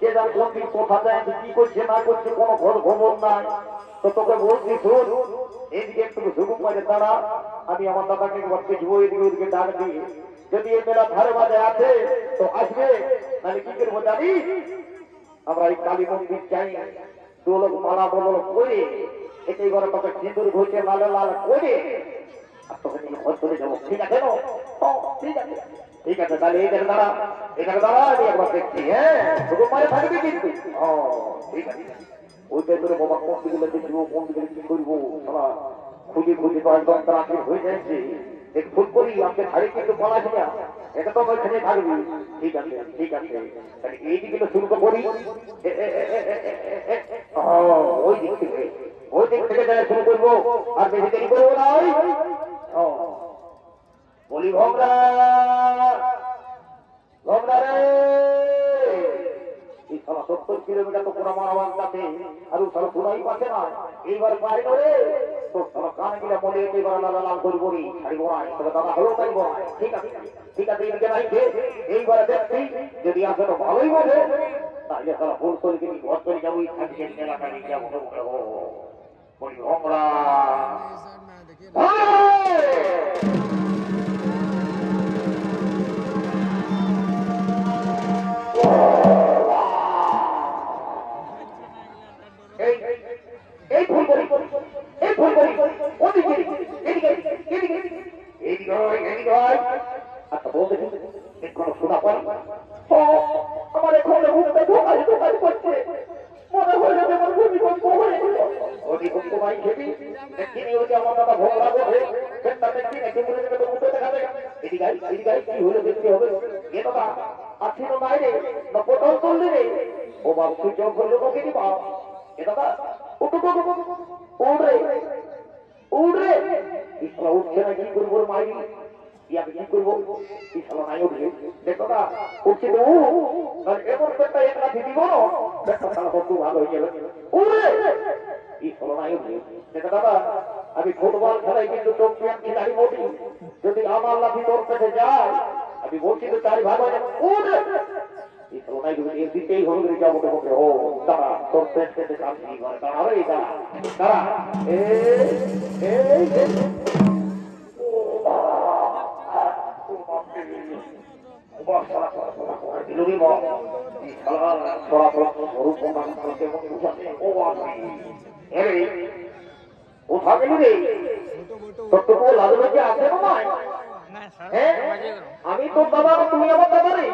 কে যার কোন দিন কোথা যায় কি করছে না করছে কোনো খবর নাই। তো তোকে বলছি শোন, এদিকে একটু ঝুঁকুম করে দাঁড়া, আমি আমার দাদাকে দেখবো এদিকে ওদিকে ডাক দিয়ে, যদি এই মেলা ধারে বাজে আছে তো আসবে, তাহলে কি করবো জানিস, আমরা এই কালী মন্দির যাই, দোলক মালা বল করে এটাই ঘরে তোকে সিঁদুর ঘুরছে লাল লাল করে আর তোকে নিয়ে ঘর চলে যাবো, ঠিক আছে? ঠিক আছে, ঠিক আছে, তাহলে এখানে দাঁড়া, এখানে দাঁড়া, আমি একবার দেখছি। হ্যাঁ, শুধু মারে থাকবি কিন্তু। ও ঠিক আছে, ওইটাই করে বাবা কোন দিকে দেখবো, কোন দিকে কি করবো, সারা খুঁজে খুঁজে তো একদম তাড়াতাড়ি হয়ে যাচ্ছে। এক ফুল করি আমাকে ছাড়ি কিন্তু পলাশ না, এটা তো ওইখানে থাকবি। ঠিক আছে, ঠিক আছে, তাহলে এই দিকে শুরু করি, ওই দিক থেকে, ওই দিক থেকে যারা শুরু করবো, আর বেশি দেরি করবো না। বলি ভোমরা, ভোমরা রে, এই সারা 70 কিলোমিটার তো পুরা মারাবান কাছে, আর ও সারা পুরাই পাচ্ছে না। এইবার পাই রে তো সারা কানে গিলা বলে এইবার লাল লাল করবো রে, ছাড়িব না, তবে দাদা হলো পাইব না। ঠিক আছে, ঠিক আছে, এদিকে রাখবে, এইবার দেখছি যদি আসে তো ভালোই বোঝে, তাহলে সারা ভুল করে কিন্তু ঘর করে যাবো, থাকছে এলাকা নিয়ে যাবো। বলি ভোমরা, এই ভুল করি, এই ভুল করি, ওদিকে এদিকে এদিকে এদিকে এদিকে, আচ্ছা বলতে কোনো শোনা পাই, আমার এখন ঘুমটা ঢোকাই ঢোকাই করছে, মনে হয় না আমার ভূমিকম্প হয়ে গেল। ভূমিকম্প ভাই খেবি দেখিনি, ওকে আমার দাদা ভোগ লাগবে, সেটা দেখি নাকি বলে দেবে, উঠে দেখা যায়। এদিকে এদিকে কি হলো দেখতে হবে। এ দাদা আছি তো বাইরে না পটল তুললি রে, ও বাবু তুই জব করলো তোকে কি বাপ, এ দাদা উঠে উড়ে উড়ে, ইসলা উঠছে না, কি করবো মাইরি, ইয়াকে কি করবো, ইসলা নাই উঠবে, দেখো না উঠছে তো এমন পেটটা এক লাঠি দিব না, পেটটা তারা বন্ধু ভালো হয়ে যাবে, উড়ে ইসলা নাই উঠবে। দেখো দাদা, আমি ফুটবল খেলাই কিন্তু চ্যাম্পিয়ন খেলাড়ি বলি, যদি আমার লাঠি তোর পেটে যায় আমি বলছি তো 4 ভাগ হয়ে যাবে, উড়ে ইসলা নাই উঠবে, দিতেই হবে যাবো তোমাকে। ও দাদা তোর পেট পেটে কাঁপছি, দাঁড়া রে দাঁড়া দাঁড়া, এই আমি তোর দাদা, তুমি আমার দাদা রে,